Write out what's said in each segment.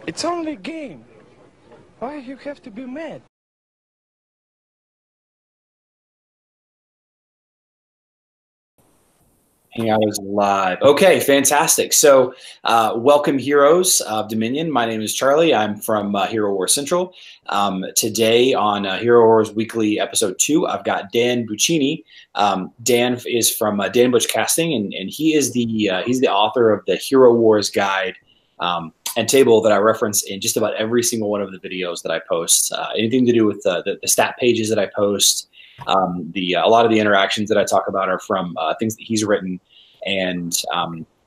It's only a game. Why you have to be mad? Hangout is live. Okay, fantastic. So, welcome, heroes of Dominion. My name is Charlie. I'm from Hero Wars Central. Today on Hero Wars Weekly Episode 2, I've got Dan Buccini. Dan is from Dan Butch Casting, and he is he's the author of the Hero Wars Guide and table that I reference in just about every single one of the videos that I post. Anything to do with the stat pages that I post. A lot of the interactions that I talk about are from things that he's written, and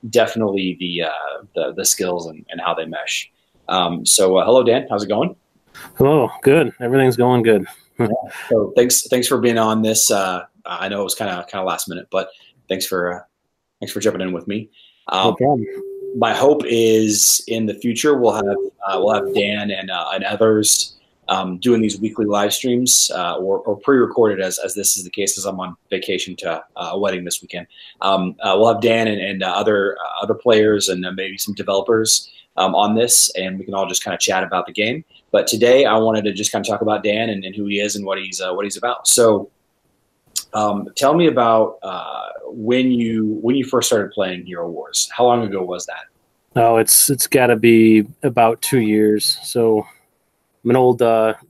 definitely the skills and how they mesh. Hello, Dan. How's it going? Hello. Good. Everything's going good. Yeah. So thanks for being on this. I know it was kind of last minute, but thanks for jumping in with me. No problem. My hope is in the future we'll have Dan and others doing these weekly live streams or pre-recorded as this is the case, as I'm on vacation to a wedding this weekend. We'll have Dan and other players and maybe some developers on this, and we can all just kind of chat about the game. But today I wanted to just kind of talk about Dan and who he is and what he's about. So tell me about when you first started playing Hero Wars. How long ago was that? Oh, it's got to be about 2 years. So I'm an old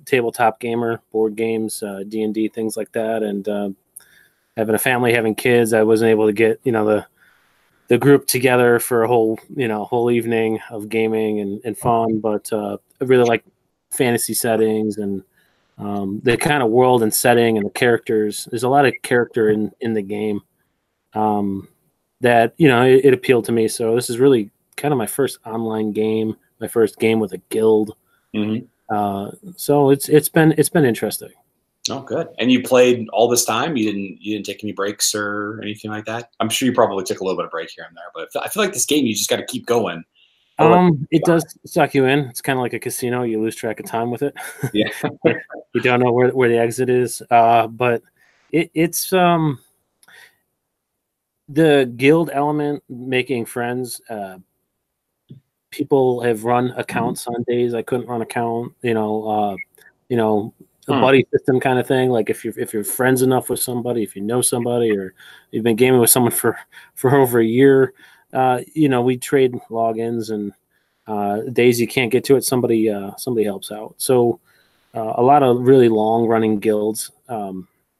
tabletop gamer, board games, D&D, things like that. And having a family, having kids, I wasn't able to get the group together for a whole evening of gaming and fun. But I really like fantasy settings and the kind of world and setting and the characters. There's a lot of character in the game that it appealed to me. So this is really kind of my first online game, my first game with a guild. Mm-hmm. So it's been interesting. Oh, good. And you played all this time? You didn't take any breaks or anything like that? I'm sure you probably took a little bit of break here and there, but I feel like this game you just got to keep going. It does suck you in. It's kind of like a casino. You lose track of time with it. Yeah. You don't know where the exit is. But it's the guild element, making friends. People have run accounts on days I couldn't run account. A buddy system kind of thing. Like if you're friends enough with somebody, if you know somebody, or you've been gaming with someone for over a year, we trade logins, and days you can't get to it, somebody helps out. So a lot of really long running guilds.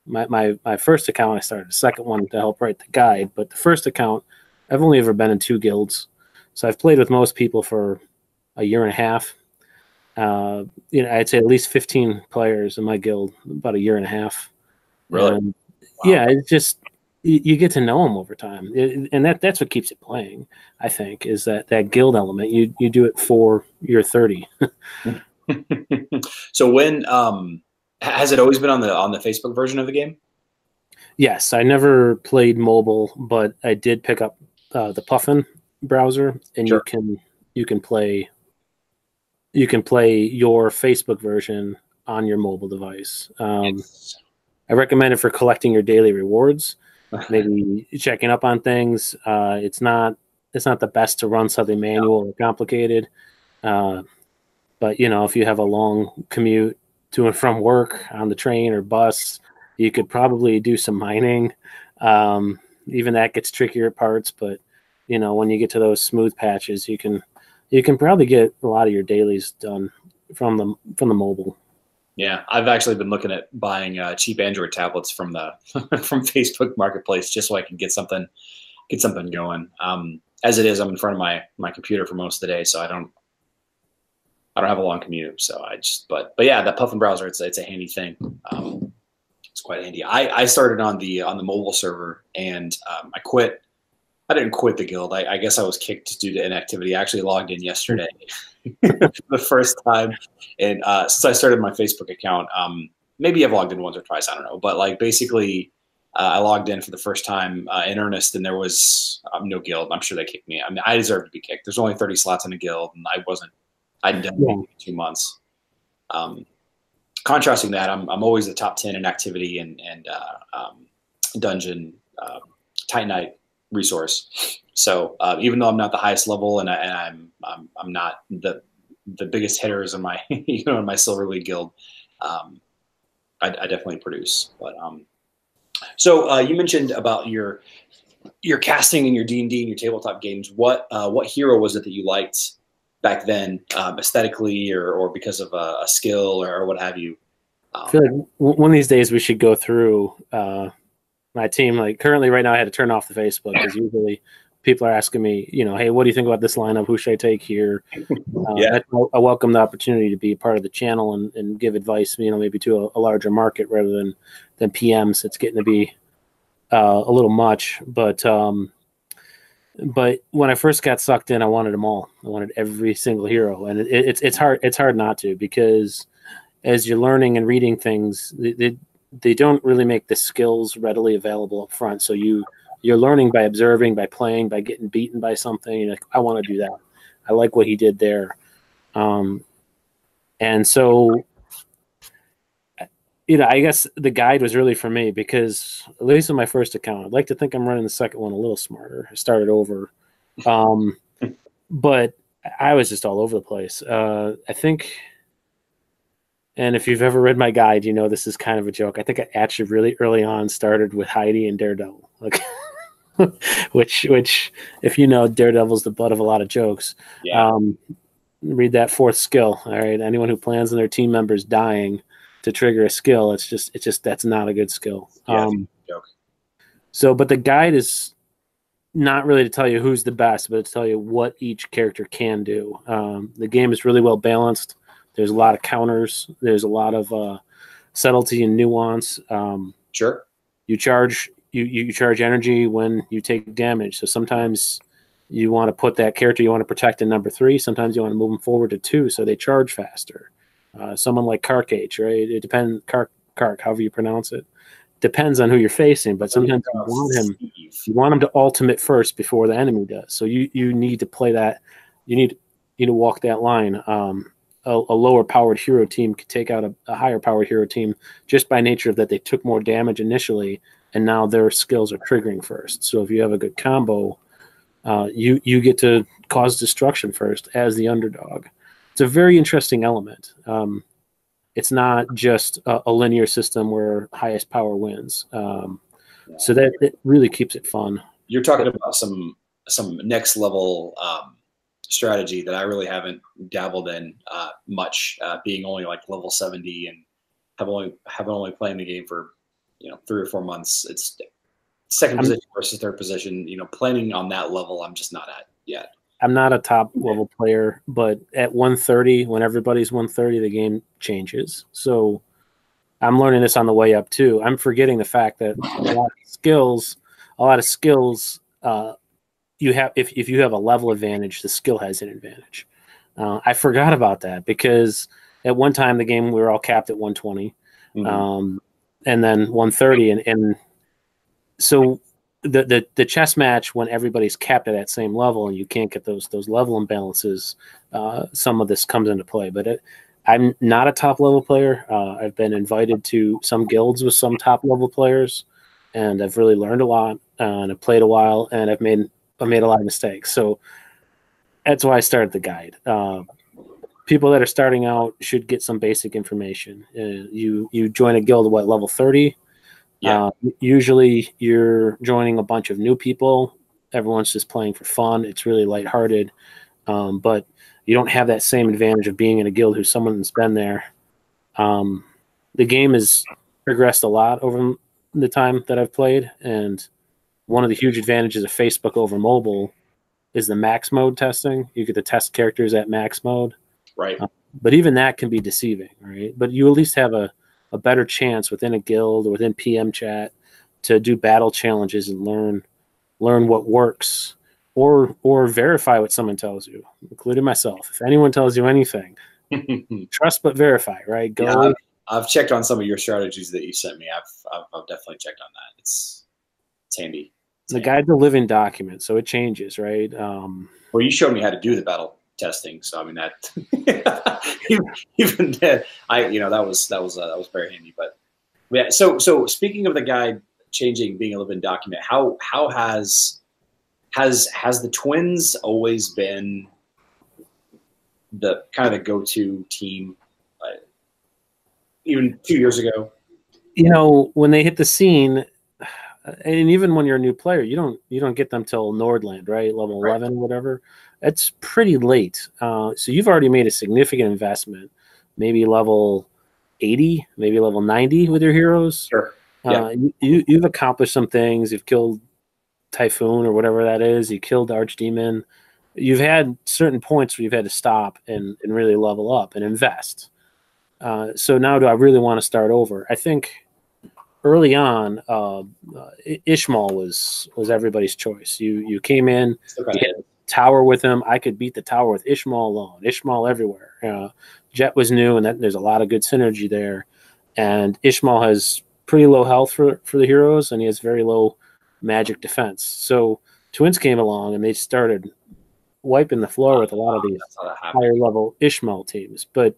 My first account, I started a second one to help write the guide, but the first account, I've only ever been in 2 guilds. So I've played with most people for a year and a half. I'd say at least 15 players in my guild, about a year and a half. Really? Wow. Yeah, it's just you get to know them over time, and that's what keeps it playing. I think is that guild element. You do it for your 30. So when has it always been on the Facebook version of the game? Yes, I never played mobile, but I did pick up the Puffin browser, and sure. you can play your Facebook version on your mobile device. Yes. I recommend it for collecting your daily rewards, maybe checking up on things. It's not the best to run something manual or complicated. But if you have a long commute to and from work on the train or bus, you could probably do some mining. Even that gets trickier at parts, but when you get to those smooth patches, you can probably get a lot of your dailies done from the mobile. Yeah, I've actually been looking at buying cheap Android tablets from the from Facebook Marketplace just so I can get something going. As it is, I'm in front of my computer for most of the day, so I don't have a long commute. So but yeah, the Puffin browser, it's a handy thing. It's quite handy. I started on the mobile server, and I quit. I didn't quit the guild. I guess I was kicked due to inactivity. I actually logged in yesterday for the first time. And since I started my Facebook account, maybe I've logged in once or twice, I don't know. But basically, I logged in for the first time in earnest, and there was no guild. I'm sure they kicked me. I mean, I deserve to be kicked. There's only 30 slots in a guild, and I'd done maybe 2 months. Contrasting that, I'm always the top 10 in activity and dungeon Titanite resource. So even though I'm not the highest level and I'm not the the biggest hitters in my in my Silver League guild, I definitely produce. But so you mentioned about your casting and your D&D and your tabletop games. What hero was it that you liked back then, aesthetically or because of a skill or what have you? I feel like one of these days we should go through my team. Like currently right now I had to turn off the Facebook because usually people are asking me, hey, what do you think about this lineup? Who should I take here? I welcome the opportunity to be part of the channel and give advice, maybe to a larger market rather than PMs. It's getting to be a little much, but when I first got sucked in, I wanted them all. I wanted every single hero, and it's hard. It's hard not to, because as you're learning and reading things, they don't really make the skills readily available up front. So you're learning by observing, by playing, by getting beaten by something. You're like, I want to do that. I like what he did there, and so. I guess the guide was really for me because, at least in my first account, I'd like to think I'm running the second one a little smarter. I started over. But I was just all over the place. I think, and if you've ever read my guide, this is kind of a joke. I think I actually really early on started with Heidi and Daredevil. Which, if Daredevil's the butt of a lot of jokes. Yeah. Read that fourth skill. All right. Anyone who plans on their team members dying to trigger a skill, it's just that's not a good skill. Yeah, so, but the guide is not really to tell you who's the best, but to tell you what each character can do. The game is really well balanced. There's a lot of counters. There's a lot of subtlety and nuance. Sure. You charge energy when you take damage. So sometimes you want to put that character you want to protect in number 3. Sometimes you want to move them forward to 2 so they charge faster. Someone like Carcage, right? It depends. Kark, however you pronounce it, depends on who you're facing. But sometimes you want him to ultimate first before the enemy does. So you need to play that. You need to walk that line. A lower powered hero team could take out a higher powered hero team just by nature of that they took more damage initially, and now their skills are triggering first. So if you have a good combo, you get to cause destruction first as the underdog. It's a very interesting element. It's not just a linear system where highest power wins. So that it really keeps it fun. You're talking about some next level strategy that I really haven't dabbled in much, being only like level 70 and have only playing the game for 3 or 4 months. It's second position versus third position. Planning on that level, I'm just not at yet. I'm not a top level player, but at 130, when everybody's 130, the game changes. So I'm learning this on the way up too. I'm forgetting the fact that a lot of skills, you have if you have a level advantage, the skill has an advantage. I forgot about that because at one time the game we were all capped at 120, and then 130, and so. The chess match, when everybody's capped at that same level and you can't get those level imbalances, some of this comes into play. But I'm not a top level player. I've been invited to some guilds with some top level players, and I've really learned a lot. And I've played a while, and I've made a lot of mistakes. So that's why I started the guide. People that are starting out should get some basic information. You join a guild at level 30. Yeah. Usually you're joining a bunch of new people. Everyone's just playing for fun. It's really lighthearted. But you don't have that same advantage of being in a guild who's someone that's been there. The game has progressed a lot over the time that I've played. And one of the huge advantages of Facebook over mobile is the max mode testing. You get to test characters at max mode. Right. But even that can be deceiving, right? But you at least have a better chance within a guild or within PM chat to do battle challenges and learn what works or verify what someone tells you, including myself. If anyone tells you anything, trust but verify, right? Go. Yeah, I've checked on some of your strategies that you sent me. I've definitely checked on that. It's handy. The guide's a living document, so it changes, right? Well, you showed me how to do the battle testing, so I mean that even that was very handy. But yeah, so speaking of the guide changing, being a living document, how has the twins always been the kind of the go-to team, even 2 years ago. When they hit the scene, and even when you're a new player, you don't get them till Nordland, right? Level 11, whatever. That's pretty late. So you've already made a significant investment, maybe level 80, maybe level 90 with your heroes. Sure. Yeah. You've accomplished some things. You've killed Typhoon or whatever that is. You killed Archdemon. You've had certain points where you've had to stop and really level up and invest. So now do I really want to start over? I think early on, Ishmael was everybody's choice. You came in, you had a tower with him. I could beat the tower with Ishmael alone. Ishmael everywhere. Jet was new, and there's a lot of good synergy there. And Ishmael has pretty low health for the heroes, and he has very low magic defense. So Twins came along, and they started wiping the floor with a lot of these higher level Ishmael teams. But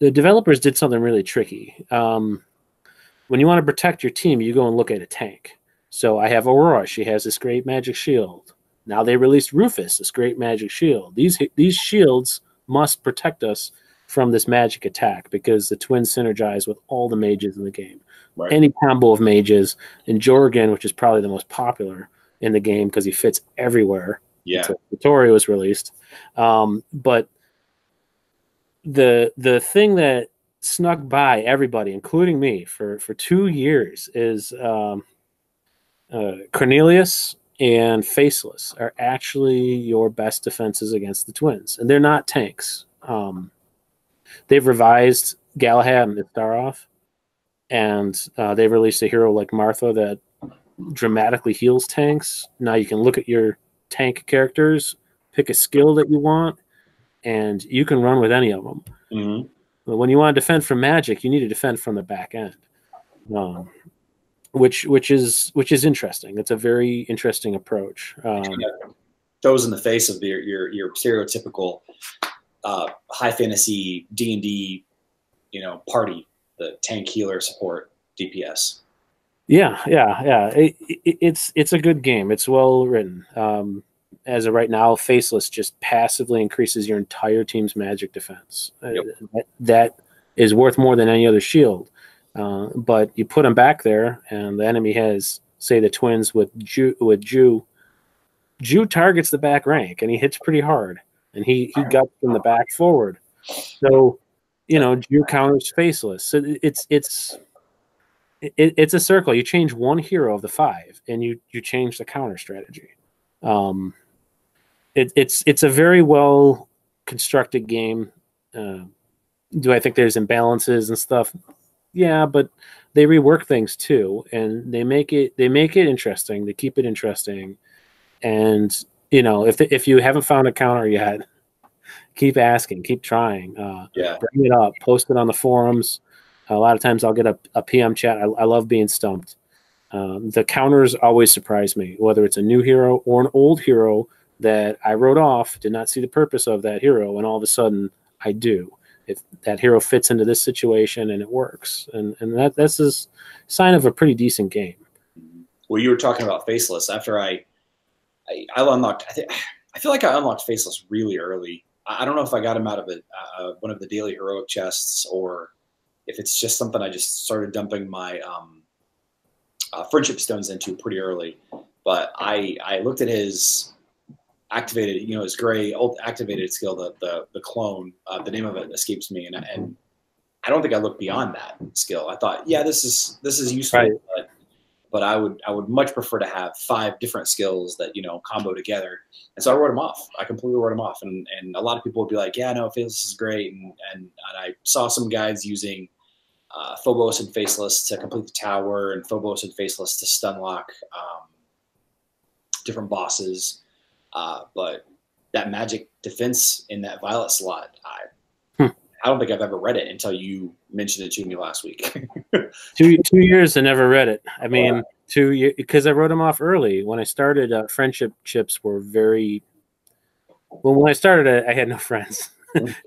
the developers did something really tricky. When you want to protect your team, you go and look at a tank. So I have Aurora. She has this great magic shield. Now they released Rufus, this great magic shield. These shields must protect us from this magic attack because the Twins synergize with all the mages in the game. Right. Any combo of mages, and Jorgen, which is probably the most popular in the game because he fits everywhere. Yeah. Until Vittoria was released. But the thing that snuck by everybody, including me, for 2 years is Cornelius and Faceless are actually your best defenses against the Twins, and they're not tanks. They've revised Galahad and Istaroth, and they've released a hero like Martha that dramatically heals tanks. Now you can look at your tank characters, pick a skill that you want, and you can run with any of them. Mm-hmm. But when you want to defend from magic, you need to defend from the back end, which is interesting. It's a very interesting approach. Goes in the face of your stereotypical high fantasy D&D, party, the tank, healer, support, DPS. Yeah. It's a good game. It's well written. As of right now, Faceless just passively increases your entire team's magic defense. Yep. That is worth more than any other shield. But you put them back there, and the enemy has, say, the Twins with Ju. Ju targets the back rank, and he hits pretty hard, and he guts from the back forward. So, Ju counters Faceless. So it's a circle. You change one hero of the 5, and you change the counter strategy. It's a very well constructed game. Do I think there's imbalances and stuff? Yeah, but they rework things too, and they make it interesting. They keep it interesting, and if you haven't found a counter yet, keep asking, keep trying. Bring it up, post it on the forums. A lot of times I'll get a PM chat. I love being stumped. The counters always surprise me, whether it's a new hero or an old hero that I wrote off, did not see the purpose of that hero, and all of a sudden I do. If that hero fits into this situation and it works, and that's a sign of a pretty decent game. Well, you were talking about Faceless. After I unlocked, I feel like I unlocked Faceless really early. I don't know if I got him out of one of the daily heroic chests, or if it's just something I just started dumping my friendship stones into pretty early. But I looked at his activated, his gray old activated skill, the clone. The name of it escapes me, and I don't think I looked beyond that skill. I thought, yeah, this is useful, right. But I would much prefer to have 5 different skills that combo together. And so I wrote them off. I completely wrote them off, and a lot of people would be like, yeah, no, Faceless is great, and I saw some guys using Phobos and Faceless to complete the tower, and Phobos and Faceless to stun lock different bosses. But that magic defense in that Violet slot, I don't think I've ever read it until you mentioned it to me last week. 2 years I never read it. I mean, 2 years, because I wrote them off early. When I started, friendship chips were very. Well, when I started, I had no friends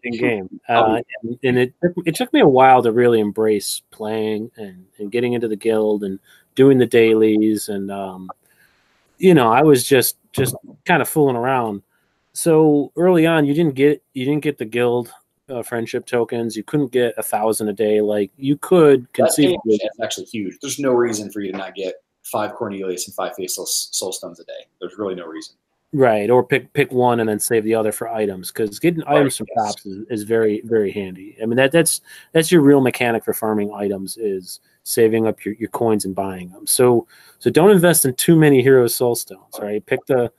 in game, and it took me a while to really embrace playing and getting into the guild and doing the dailies, and I was just kind of fooling around. So early on, you didn't get the guild friendship tokens. You couldn't get 1,000 a day. Like you could That change conceivably. is actually huge. There's no reason for you to not get 5 Cornelius and 5 Faceless Soulstones a day. There's really no reason. Right, or pick one and then save the other for items, because getting items from yes. tops is very, very handy. I mean that's your real mechanic for farming items, is saving up your coins and buying them. So don't invest in too many hero soul stones, right? Pick the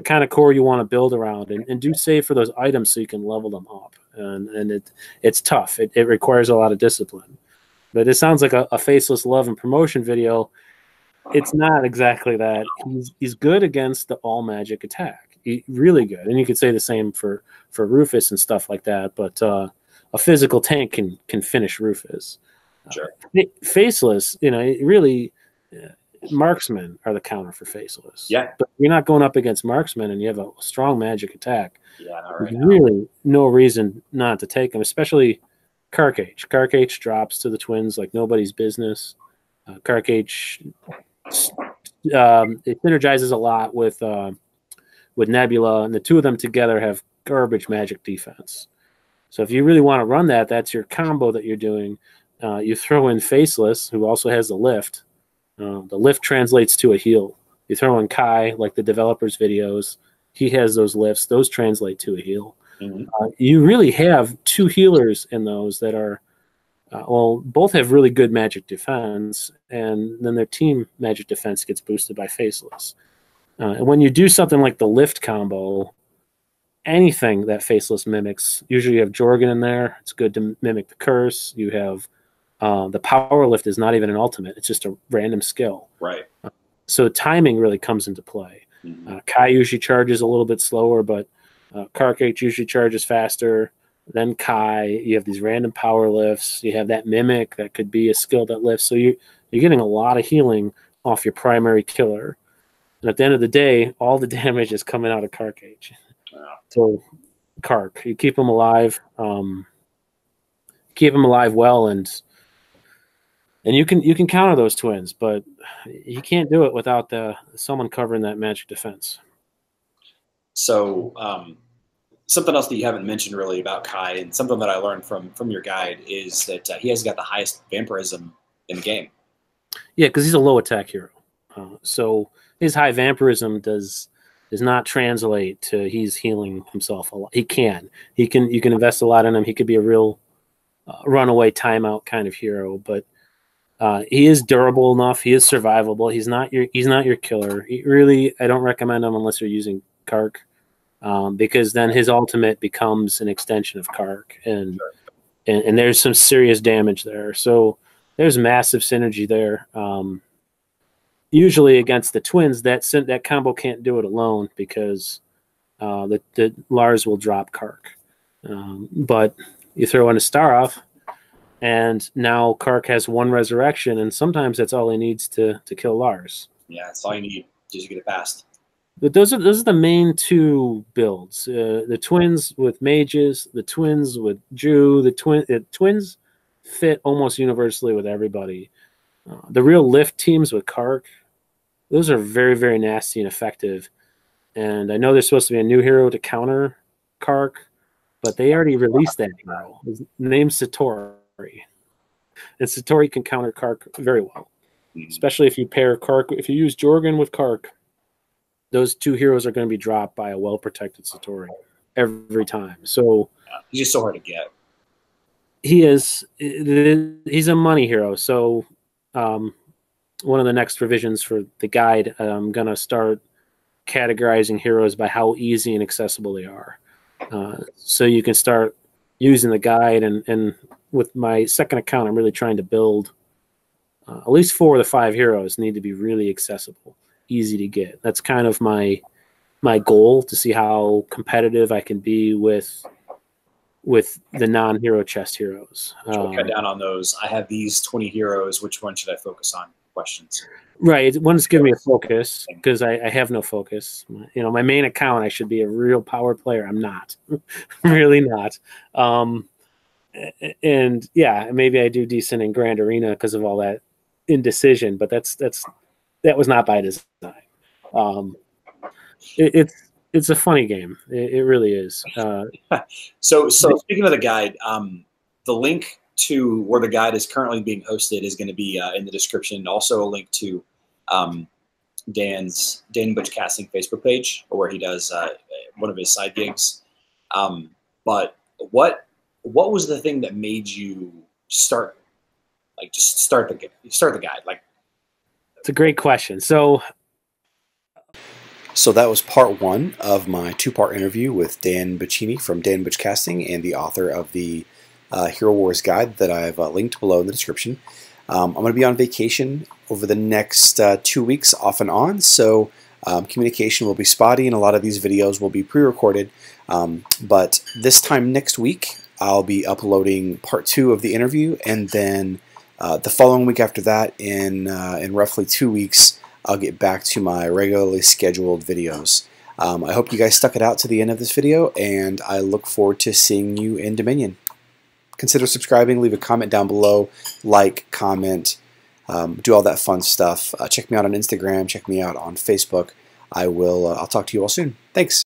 kind of core you want to build around, and do save for those items so you can level them up. And it's tough. It requires a lot of discipline. But it sounds like a faceless love and promotion video. It's not exactly that. He's good against the all magic attack. Really good, and you could say the same for Rufus and stuff like that. But a physical tank can finish Rufus. Sure. Faceless, really, marksmen are the counter for faceless. Yeah. But you're not going up against marksmen, and you have a strong magic attack. Yeah, not right really no reason not to take them, especially Karkach. Karkach drops to the twins like nobody's business. Karkach. It synergizes a lot with Nebula, and the two of them together have garbage magic defense. So if you really want to run that, that's your combo that you're doing. You throw in Faceless, who also has the lift. The lift translates to a heal. You throw in Kai, like the developers' videos. He has those lifts. Those translate to a heal. Mm-hmm. You really have two healers in those that are both have really good magic defense, and then their team magic defense gets boosted by Faceless. And when you do something like the lift combo, anything that Faceless mimics, usually you have Jorgen in there. It's good to mimic the curse. You have the power lift is not even an ultimate. It's just a random skill. Right. So timing really comes into play. Mm-hmm. Kai usually charges a little bit slower, but Karkach usually charges faster. Then Kai, you have these random power lifts. You have that mimic that could be a skill that lifts. So you're getting a lot of healing off your primary killer. And at the end of the day, all the damage is coming out of Karkach. Wow. So Kark, you keep him alive, well, and you can counter those twins, but you can't do it without someone covering that magic defense. So something else that you haven't mentioned really about Kai, and something that I learned from your guide, is that he has got the highest vampirism in the game. Yeah, because he's a low attack hero. So his high vampirism does not translate to he's healing himself a lot. You can invest a lot in him. He could be a real runaway timeout kind of hero, but he is durable enough. He is survivable. He's not your killer. I don't recommend him unless you're using Kark. Because then his ultimate becomes an extension of Kark, and there's some serious damage there. So there's massive synergy there. Usually against the twins, that combo can't do it alone because the Lars will drop Kark. But you throw in a Starov, and now Kark has one resurrection, and sometimes that's all he needs to kill Lars. Yeah, that's all you need just to get it past. But those are the main two builds. The twins with mages, the twins with Jew, the twins fit almost universally with everybody. The real lift teams with Kark, those are very, very nasty and effective. And I know there's supposed to be a new hero to counter Kark, but they already released that hero. His name's Satori. And Satori can counter Kark very well, especially if you pair Kark. If you use Jorgen with Kark, those two heroes are going to be dropped by a well-protected Satori every time. So he's just so hard to get. He is. He's a money hero. So one of the next revisions for the guide, I'm going to start categorizing heroes by how easy and accessible they are. So you can start using the guide. And with my second account, I'm really trying to build at least 4 of the 5 heroes need to be really accessible, easy to get. That's kind of my goal, to see how competitive I can be with the non-hero chest heroes. We'll cut down on those. I have these 20 heroes. Which one should I focus on? Questions. Right. One's giving me a focus because I have no focus. My main account, I should be a real power player. I'm not. Really not. And yeah, maybe I do decent in Grand Arena because of all that indecision, but that was not by design. It's it's a funny game. It really is. So speaking of the guide, the link to where the guide is currently being hosted is going to be in the description. Also, a link to Dan Butch Casting Facebook page, where he does one of his side gigs. But what was the thing that made you start the guide? Like, it's a great question. So that was part one of my two-part interview with Dan Bocchini from Dan Butch Casting and the author of the Hero Wars guide that I've linked below in the description. I'm going to be on vacation over the next 2 weeks off and on, so communication will be spotty and a lot of these videos will be pre-recorded. But this time next week, I'll be uploading part 2 of the interview, and then the following week after that, in roughly 2 weeks, I'll get back to my regularly scheduled videos. I hope you guys stuck it out to the end of this video, and I look forward to seeing you in Dominion. Consider subscribing, leave a comment down below, like, comment, do all that fun stuff. Check me out on Instagram, check me out on Facebook. I'll talk to you all soon. Thanks.